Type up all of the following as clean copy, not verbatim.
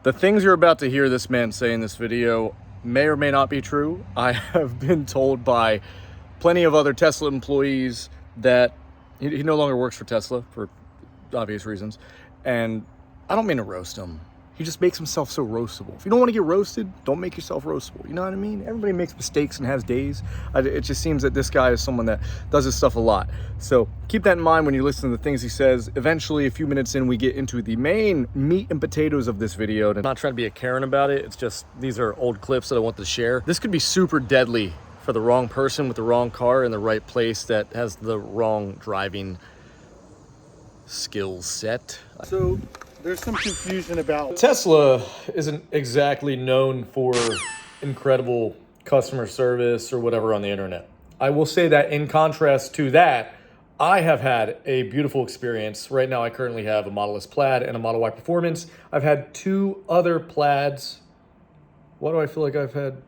The things you're about to hear this man say in this video may or may not be true. I have been told by plenty of other Tesla employees that he no longer works for Tesla for obvious reasons. And I don't mean to roast him. He just makes himself so roastable. If you don't want to get roasted, don't make yourself roastable. You know what I mean? Everybody makes mistakes and has days. It just seems that this guy is someone that does this stuff a lot. So keep that in mind when you listen to the things he says. Eventually, a few minutes in, we get into the main meat and potatoes of this video. And I'm not trying to be a Karen about it. It's just, these are old clips that I want to share. This could be super deadly for the wrong person with the wrong car in the right place that has the wrong driving skill set. So there's some confusion about Tesla isn't exactly known for incredible customer service or whatever on the internet. I will say that in contrast to that, I have had a beautiful experience. Right now, I currently have a Model S Plaid and a Model Y Performance. I've had 2 other Plaids. Why do I feel like I've had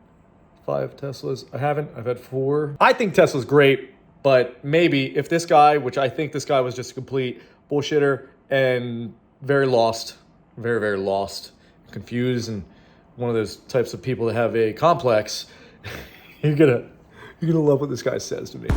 5 Teslas? I haven't. I've had 4. I think Tesla's great, but maybe if this guy, which I think this guy was just a complete bullshitter and very lost, very, very lost, confused, and one of those types of people that have a complex, you're gonna love what this guy says to me.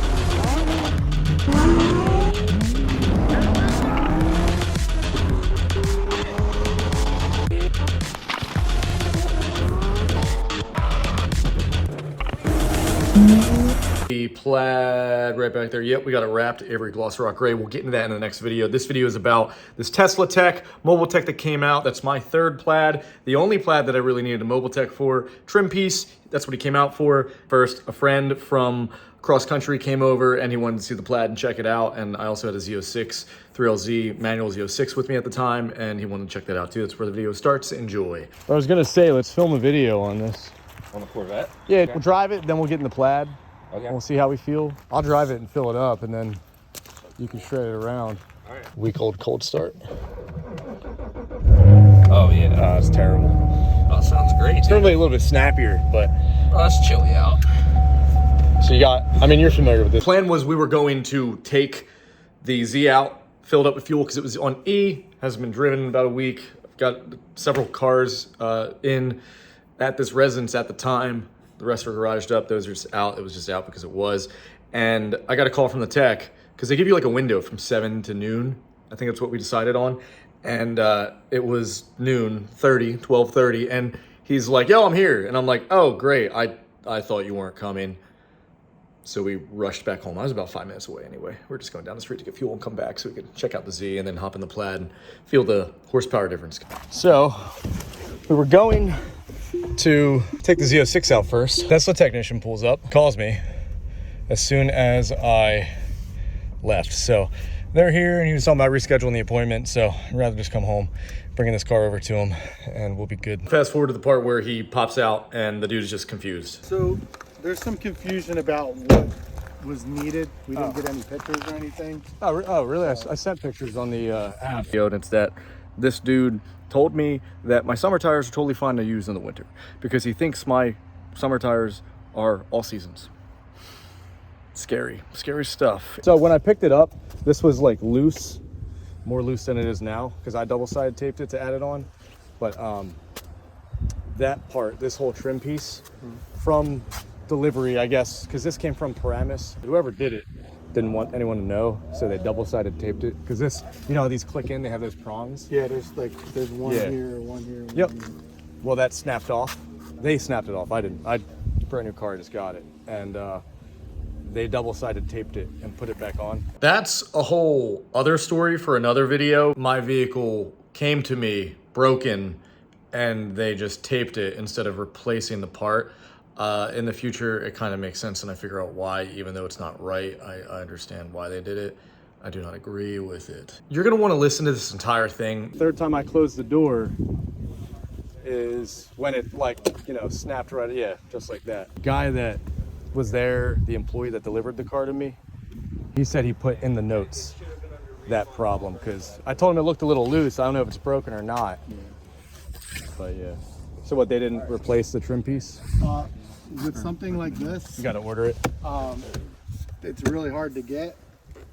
The Plaid right back there. Yep, we got it wrapped. Avery Gloss Rock Gray. We'll get into that in the next video. This video is about this Tesla tech, mobile tech that came out. That's my 3rd Plaid. The only Plaid that I really needed a mobile tech for. Trim piece, that's what he came out for. First, a friend from cross country came over and he wanted to see the Plaid and check it out. And I also had a Z06 3LZ manual Z06 with me at the time, and he wanted to check that out too. That's where the video starts. Enjoy. I was gonna say, let's film a video on this. On the Corvette? Yeah, okay. We'll drive it, then we'll get in the Plaid. Okay. We'll see how we feel. I'll drive it and fill it up, and then you can shred it around. All right. Week-old cold start. Oh, yeah. It's terrible. Oh, sounds great. It's normally a little bit snappier, but... Oh, it's chilly out. So you got... I mean, you're familiar with this. The plan was we were going to take the Z out, fill it up with fuel, because it was on E, hasn't been driven in about a week. I've got several cars in at this residence at the time. The rest are garaged up. Those are just out. It was just out because it was. And I got a call from the tech because they give you like a window from 7 to noon. I think that's what we decided on. And it was noon 30, 12:30. And he's like, yo, I'm here. And I'm like, oh, great. I thought you weren't coming. So we rushed back home. I was about 5 minutes away anyway. We're just going down the street to get fuel and come back so we could check out the Z and then hop in the Plaid and feel the horsepower difference. So we were going to take the Z06 out first. Tesla technician pulls up, calls me as soon as I left. So they're here and he was talking about rescheduling the appointment. So I'd rather just come home, bringing this car over to him, and we'll be good. Fast forward to the part where he pops out and the dude's just confused. So there's some confusion about what was needed. We didn't get any pictures or anything. Oh really? I sent pictures on the app. And it's that this dude told me that my summer tires are totally fine to use in the winter because he thinks my summer tires are all seasons. Scary stuff. So when I picked it up, this was like loose, more loose than it is now because I double-sided taped it to add it on. But that part, this whole trim piece from delivery, I guess, because this came from Paramus. Whoever did it didn't want anyone to know, so they double-sided taped it. Because this, you know, these click in, they have those prongs. Yeah, there's one here, one here. Yep. Well, that snapped off. They snapped it off. I didn't. Brand new car, just got it, and they double-sided taped it and put it back on. That's a whole other story for another video. My vehicle came to me broken, and they just taped it instead of replacing the part. In the future, it kind of makes sense, and I figure out why, even though it's not right. I understand why they did it. I do not agree with it. You're gonna wanna listen to this entire thing. Third time I closed the door is when it snapped right, yeah, just like that. Guy that was there, the employee that delivered the car to me, he said he put in the notes that problem, because I told him it looked a little loose. I don't know if it's broken or not, but yeah. So what, they didn't replace the trim piece? With something like this, You gotta order it. it's really hard to get.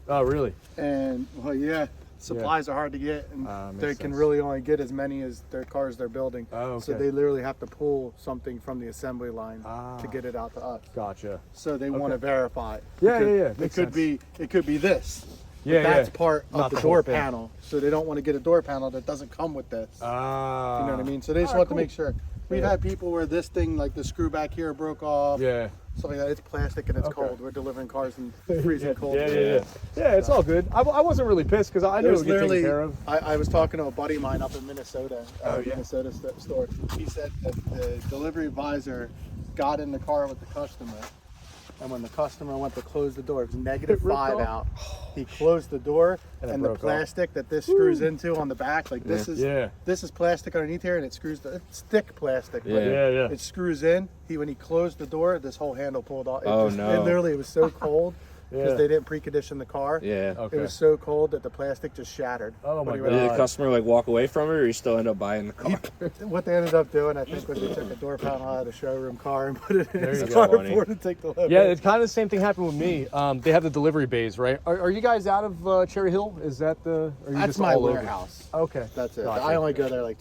Oh, really? And well, yeah, supplies are hard to get, and Makes they can sense. really only get as many as their cars they're building. Oh, So okay. they literally have to pull something from the assembly line Ah. to get it out to us. Gotcha. So they want to verify it. Yeah, It could- yeah, yeah. It Makes could sense. be this. But Yeah, that's yeah. part of Not the the whole door thing. panel. So they don't want to get a door panel that doesn't come with this. Ah. You know what I mean? So they just want to make sure. We've had people where this thing, like the screw back here, broke off. Yeah. Something like that. It's plastic and it's Okay. cold. We're delivering cars in freezing cold. Yeah, it's all good. I wasn't really pissed because I knew It it was would get taken literally, care of. I was talking to a buddy of mine up in Minnesota, Oh, yeah. Minnesota store. He said that the delivery advisor got in the car with the customer, and when the customer went to close the door, it was ripped -5 off? out. He closed the door, And it and the broke off. plastic that this screws into on the back, like this is Yeah. this is plastic underneath here, and it screws. It's thick plastic. but Yeah. It screws in. When he closed the door, this whole handle pulled off. It Oh, It no. literally was so cold because Yeah. they didn't precondition the car. Yeah. Okay. It was so cold that the plastic just shattered. Oh, when my he God. went Did out. the customer like walk away from it, or you still end up buying the car? What they ended up doing, I think, was they took a door panel out of the showroom car and put it in There his you go, car buddy. for to take the lift. Yeah, it's kind of the same thing happened with me. They have the delivery bays, right? Are you guys out of Cherry Hill? Is that the? Or are you That's just my all over? warehouse. Okay. That's it. Gotcha. I only go there like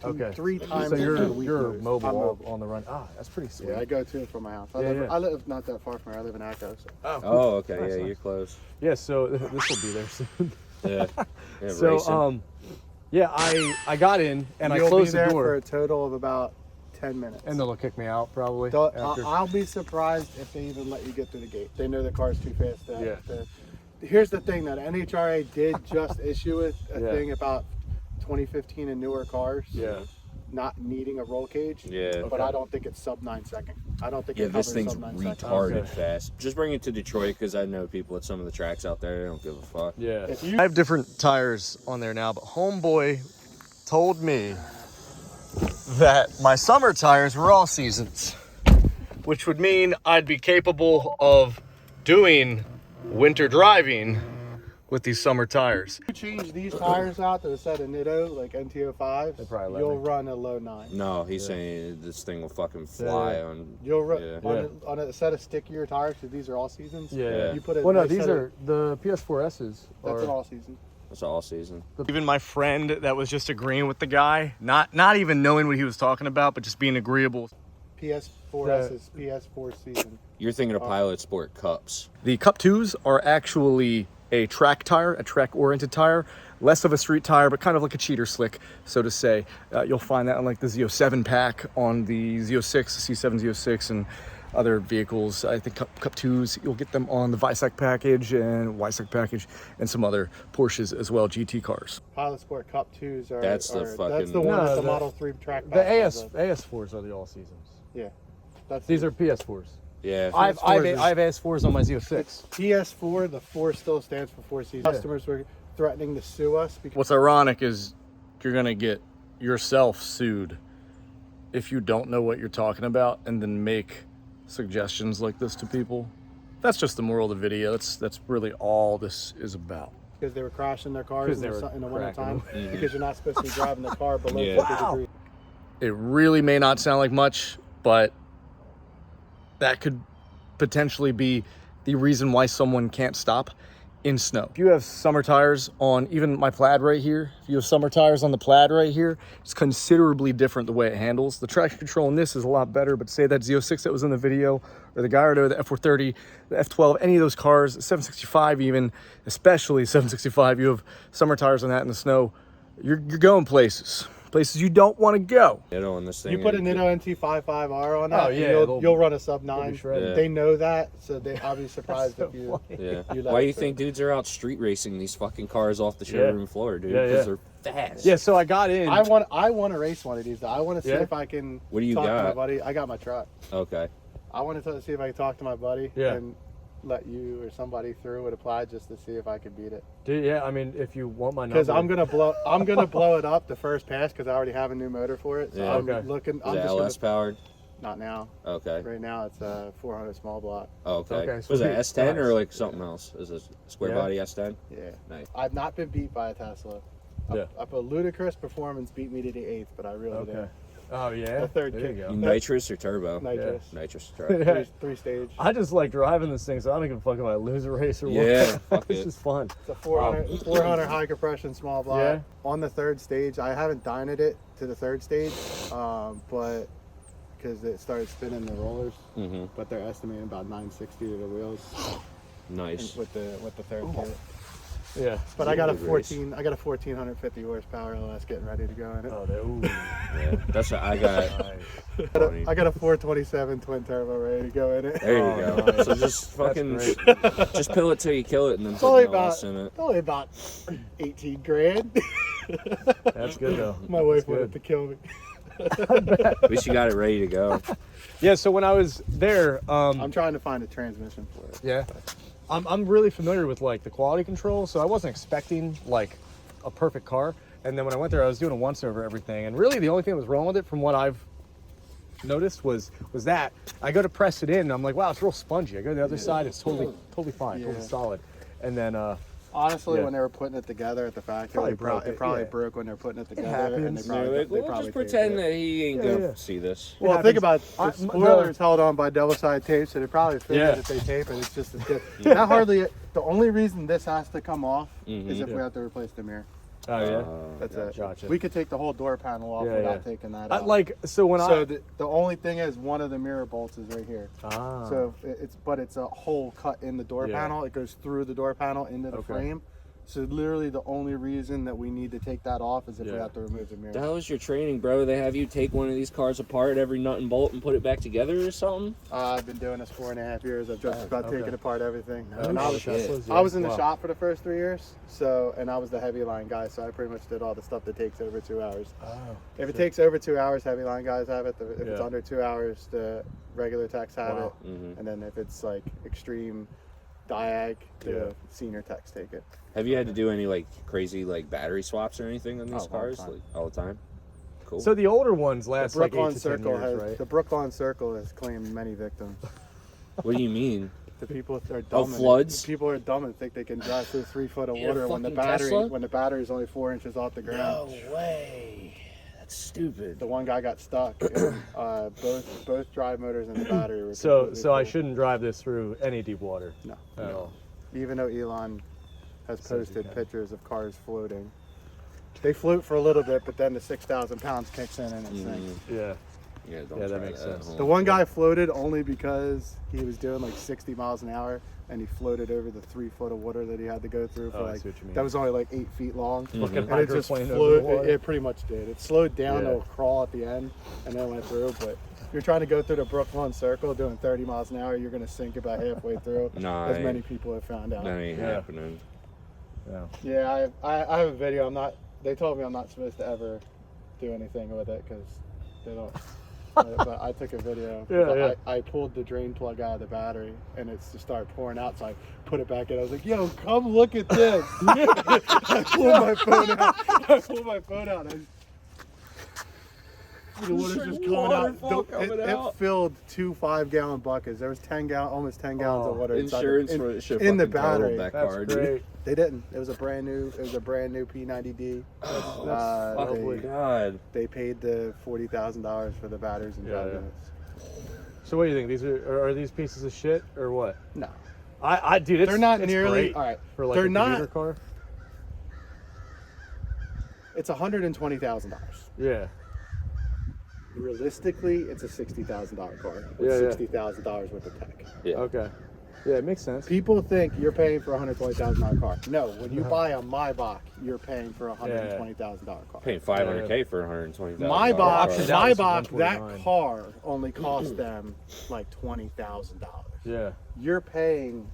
Okay. 3 times So a week. you're I'm mobile mobile. on the run. Ah, that's pretty sweet. Yeah, I go to and from my house. I Yeah. live not that far from here. I live in Echo. So. Oh, cool. Oh, okay. Nice, Yeah, nice. you're close. Yeah, so this will be there soon. Yeah. Yeah, So racing. yeah, I got in and You'll I closed be there the for door, a total of about 10 minutes. and they'll kick me out probably. After. I'll be surprised if they even let you get through the gate. They know the car's too fast. Yeah. Here's the thing that NHRA did just issue a Yeah. thing about 2015 and newer cars Yeah. not needing a roll cage. Yeah. But I don't think it's sub 9 second. I don't think Yeah, it this covers thing's sub 9 second. retarded Okay. fast. Just bring it to Detroit because I know people at some of the tracks out there. They don't give a fuck. Yeah. If you- I have different tires on there now, but homeboy told me that my summer tires were all seasons, which would mean I'd be capable of doing winter driving with these summer tires. If you change these tires out to a set of Nitto, like They NTO5s, probably let you'll me. run a low 9. No, he's saying this thing will fucking fly Yeah. on. You'll run Yeah. on a set of stickier tires, because these are all seasons. Yeah. You put a Well, no, nice these set of- are the PS4Ss. That's an all season. It's all season. Even my friend that was just agreeing with the guy, not even knowing what he was talking about, but just being agreeable. PS4S is PS4 season. You're thinking of Pilot Sport Cups. The Cup 2s are actually a track tire, a track-oriented tire, less of a street tire, but kind of like a cheater slick, so to say. You'll find that on like the Z07 pack, on the Z06, C7 Z06, and other vehicles. I think Cup 2s, you'll get them on the Weissach package and Weissach package, and some other Porsches as well, GT cars. Pilot Sport Cup 2s are. That's the That's fucking- the one No, with the the- Model 3 track. The pack AS has AS4s are the all seasons. Yeah. That's These are PS4s. Yeah. I've PS4s I have AS4s on my Z06. PS4. The 4 still stands for 4 seasons. Customers were threatening to sue us because What's ironic is you're gonna get yourself sued if you don't know what you're talking about and then make suggestions like this to people. That's just the moral of the video. That's really all this is about. they were crashing their cars 'Cause in they the, were in the winter time cracking because you're not supposed to be driving the car below Yeah. 50 Wow. degrees. It really may not sound like much, but that could potentially be the reason why someone can't stop in snow. If you have summer tires on even my Plaid right here, if you have summer tires on the Plaid right here, it's considerably different the way it handles. The traction control in this is a lot better, but say that Z06 that was in the video, or the Gallardo, the F430, the F12, any of those cars, 765 even, especially 765, you have summer tires on that in the snow, you're going places you don't want to go. Nitto on this thing. You put a and- Nitto NT55R on that, Oh, and yeah, you'll run a sub They'll 9. be shredded. Yeah. They know that, so I'll be surprised if you. Yeah. You let Why it do you through. think dudes are out street racing these fucking cars off the showroom floor, dude? Yeah, Because yeah. they're fast. Yeah, so I got in. I want to race one of these. Though. I want to see Yeah? if I can. What do you talk to my got? buddy. I got my truck. Okay. I want to see if I can talk to my buddy Yeah. and let you or somebody through with apply just to see if I can beat it. Dude, yeah, I mean, if you want my number. Because I'm gonna blow it up the first pass because I already have a new motor for it. So Yeah. I'm Okay. looking. Is I'm it just LS powered? not now. Okay. Right now it's a 400 small block. Okay. Okay, Was sweet. it S10 or Nice. like something else? Is it a square Yeah. body S10? Yeah. Nice. I've not been beat by a Tesla. Yeah. A ludicrous performance beat me to the 8th, but I really Okay. did. Oh yeah. The third there kick. you go. Nitrous or turbo? Nitrous. Nitrous turbo. Yeah. Three stage. I just like driving this thing, so I don't give a fuck if I lose a race or Yeah, what. fuck It's it. just fun. It's a 400 high compression small block. Yeah. On the third stage, I haven't dynoed it to the third stage, but because it started spinning the rollers, Mm-hmm. but they're estimating about 960 to the wheels Nice. with the third kit. Yeah. But I got a Good race. 1450 horsepower LS getting ready to go in it. Oh, ooh. Yeah, that's what I got. Nice. I got a 427 twin turbo ready to go in it. There you Oh, go. nice. So just fucking, That's just pill it till you kill it, and then It's only put an LS in it. it's only about 18 grand. That's good though. My wife That's wanted good. Oh, to kill me. At least you got it ready to go. Yeah. So when I was there, I'm trying to find a transmission for it. yeah, I'm really familiar with like the quality control, so I wasn't expecting like a perfect car. And then when I went there, I was doing a once over everything, and really the only thing that was wrong with it, from what I've noticed, was that I go to press it in, and I'm like, wow, it's real spongy. I go to the other side, it's totally fine, Yeah. totally solid. And then Honestly, Yeah. when they were putting it together at the factory, Probably it probably, broke it, yeah. broke when they were putting it together, and happens. they probably, Like, they we'll probably just taped pretend it. that he ain't Yeah, gonna yeah. see this. Well, happens. think about it. I- The spoiler is held on by double side tape, so they probably figured Yeah. if they tape it, it's just as good. That hardly. The only reason this has to come off is if we Yeah. have to replace the mirror. oh yeah, That's it. gotcha. We could take the whole door panel off Yeah, without yeah. taking that I, out. like so when so the only thing is one of the mirror bolts is right here. Ah. So it's a hole cut in the door Yeah. panel. It goes through the door panel into the Okay. frame. So literally the only reason that we need to take that off is if we Yeah. have to remove the mirror. That was your training, bro. They have you take one of these cars apart, every nut and bolt, and put it back together or something? I've been doing this 4.5 years. I've just about okay. taken apart everything. Oh, And I was, shit. I was in the Wow. shop for the first 3 years, and I was the heavy line guy, so I pretty much did all the stuff that takes over 2 hours. Oh, If it takes over 2 hours, heavy line guys have it. If it's Yeah. under 2 hours, the regular techs have Wow. it. Mhm. And then if it's like extreme diag, the Yeah. senior techs take it. Have you had to do any like crazy like battery swaps or anything on these all the cars? time. Like, all the time? Cool. So the older ones The last like 8 Brooklyn to 10 Circle years, has right? the Brooklyn Circle has claimed many victims. What do you mean? The people are dumb. and- floods? People are dumb and think they can drive through 3 foot of In a water when the fucking Tesla? battery is only 4 inches off the ground. way. That's stupid. The one guy got stuck. And, both drive motors and the battery were. So completely I full. shouldn't drive this through any deep water. No. At all. Even though Elon has Says you posted can. pictures of cars floating. They float for a little bit, but then the 6,000 pounds kicks in and it sinks. Yeah. Yeah, don't Yeah, that try makes sense. Huh? The one guy floated only because he was doing like 60 miles an hour and he floated over the 3 foot of water that he had to go through for Oh, I like see what you mean. that was only like 8 feet long. Fucking And it just hydroplane over the flowed. water. It pretty much did. It slowed down Yeah. to a crawl at the end and then went through. But if you're trying to go through the Brooklyn Circle doing 30 miles an hour, you're going to sink about halfway through. Nah, as I- many people have found out. That ain't Yeah. happening. Yeah. Yeah, I have a video. They told me I'm not supposed to ever do anything with it because they don't. But I took a video. Yeah, yeah. I pulled the drain plug out of the battery and it's just started pouring out. So I put it back in. I was like, "Yo, come look at this!" I pulled my phone out. The water's just coming out. Waterfall coming out. It filled 2 5-gallon buckets. There was almost 10 gallons of water inside Insurance in, for it should in the fucking total battery. that That's car, great. dude. They didn't. It was a brand new P90D. Oh my god. They paid the $40,000 for the batteries and drive Yeah. units. So what do you think? These are these pieces of shit or what? No, I dude, it's, they're not it's nearly. great All right, for like they're a commuter not. car. It's $120,000. Yeah. Realistically, it's a $60,000 car with Yeah, yeah. $60,000 worth of tech. Yeah. Okay. Yeah, it makes sense. People think you're paying for a $120,000 car. No, when you buy a Maybach, you're paying for a $120,000 car. Paying $500K for 120,000. Maybach, optioned out is that $129. car only cost them like $20,000. Yeah. You're paying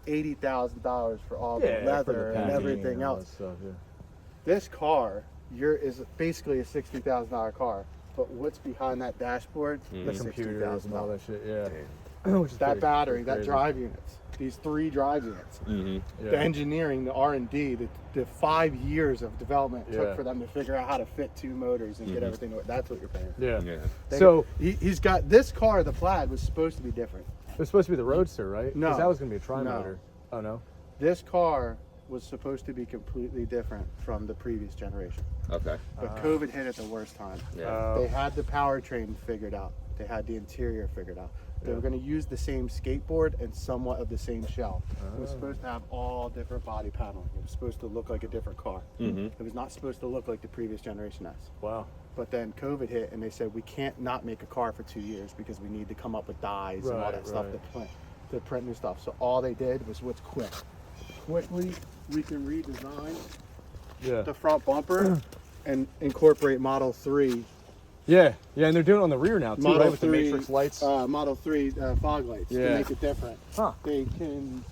$80,000 for all the Yeah, for leather the and packaging everything all that else. stuff, yeah. This car is basically a $60,000 car, but what's behind that dashboard The is computers and all that $60,000. shit. Yeah. Which is That pretty- battery, pretty that crazy. drive units, these 3 drive units, Mm-hmm. Yeah. the engineering, the R&D, the 5 years of development Yeah. took for them to figure out how to fit 2 motors and get everything. That's what you're paying. Yeah. Yeah. So He's got this car. The Plaid was supposed to be different. it was supposed to be the Roadster, right? 'Cause No. that was gonna be a tri-motor. Oh no. This car was supposed to be completely different from the previous generation. Okay. But COVID hit at the worst time. Yeah. They had the powertrain figured out. They had the interior figured out. They were going to use the same skateboard and somewhat of the same shell. It was supposed to have all different body paneling. It was supposed to look like a different car. It was not supposed to look like the previous generation S. Wow. But then COVID hit, and they said we can't not make a car for 2 years because we need to come up with dyes and all that stuff to print new stuff. So all they did was what's quick. Quickly, we can redesign the front bumper and incorporate Model 3. Yeah, and they're doing it on the rear now too, right? With the matrix lights. Model 3 fog lights to make it different. Huh. They can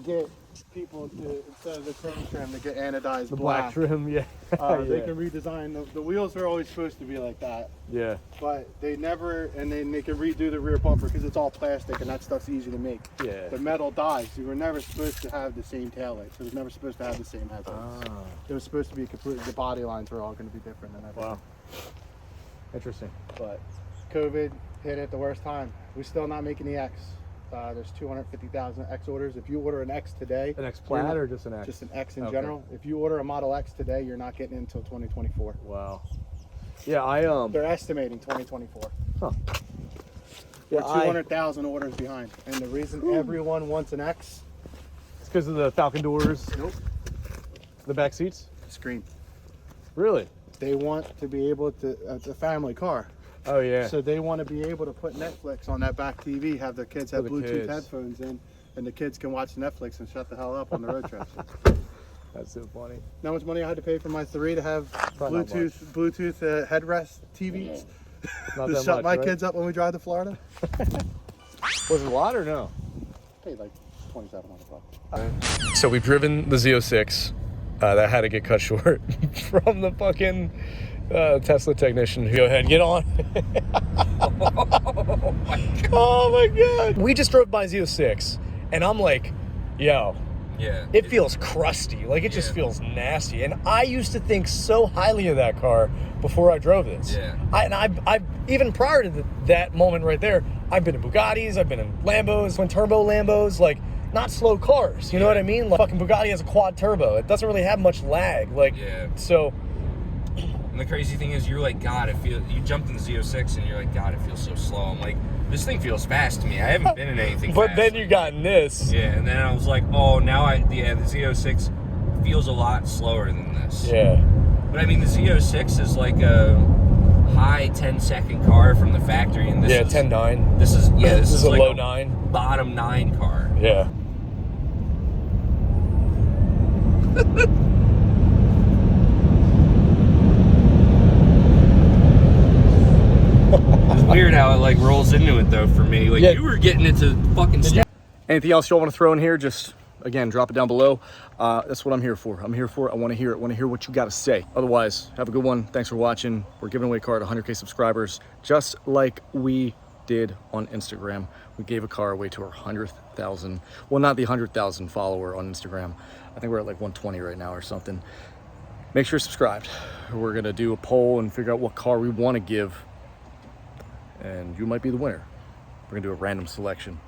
get people to, instead of the chrome trim, to get anodized The black trim, yeah. They can redesign the wheels are always supposed to be like that. Yeah. But they never, and then they can redo the rear bumper because it's all plastic and that stuff's easy to make. Yeah. The metal dies. You were never supposed to have the same taillights. It was never supposed to have the same headlights. It was supposed to be completely, the body lines were all going to be different and everything. Wow. Interesting. But COVID hit at the worst time. We're still not making the X. There's 250,000 X orders. If you order an X today, An X Plaid or just an X? just an X in Okay. general. If you order a Model X today, you're not getting it until 2024. Wow. Yeah, They're estimating 2024. Huh. We're Yeah, 200,000 orders behind. And the reason everyone wants an X, It's because of the Falcon doors, nope, the back seats. screen. Really? They want to be able to, it's a family car. Oh yeah. So they want to be able to put Netflix on that back TV, have the kids have the Bluetooth kids. headphones in, and the kids can watch Netflix and shut the hell up on the road trips. That's so funny. You know how much money I had to pay for my 3 to have Probably not Bluetooth headrest TVs Not to that shut much, my right? kids up when we drive to Florida? Was it a lot or no? Paid like $2,700. So we've driven the Z06. That had to get cut short from the fucking Tesla technician. Go ahead, get on. Oh my god. We just drove by Z06 and I'm like, yo, Yeah. it feels crusty. Like it just feels nasty. And I used to think so highly of that car before I drove this. Yeah. I've even prior to that moment right there, I've been in Bugattis, I've been in Lambos, twin turbo Lambos, like not slow cars. You know what I mean? Like fucking Bugatti has a quad turbo. It doesn't really have much lag. Like so. And the crazy thing is, you're like, God, you jumped in the Z06 and you're like, God, it feels so slow. I'm like, this thing feels fast to me. I haven't been in anything But fast. then you got in this. Yeah, and then I was like, oh, now the Z06 feels a lot slower than this. Yeah. But I mean, the Z06 is like a high 10-second car from the factory, and this is 10.9. This is this is a like low 9. bottom 9 car. Yeah. It's weird how it like rolls into it though for me. Like you were getting it to fucking stop. Anything else y'all want to throw in here? Just, again, drop it down below. That's what I'm here for. I'm here for it. I want to hear it. I want to hear what you got to say. Otherwise, have a good one. Thanks for watching. We're giving away a car to 100K subscribers, just like we did on Instagram. We gave a car away to our 100,000. Well, not the 100,000 follower on Instagram. I think we're at like 120 right now or something. Make sure you're subscribed. We're going to do a poll and figure out what car we want to give. And you might be the winner. We're going to do a random selection.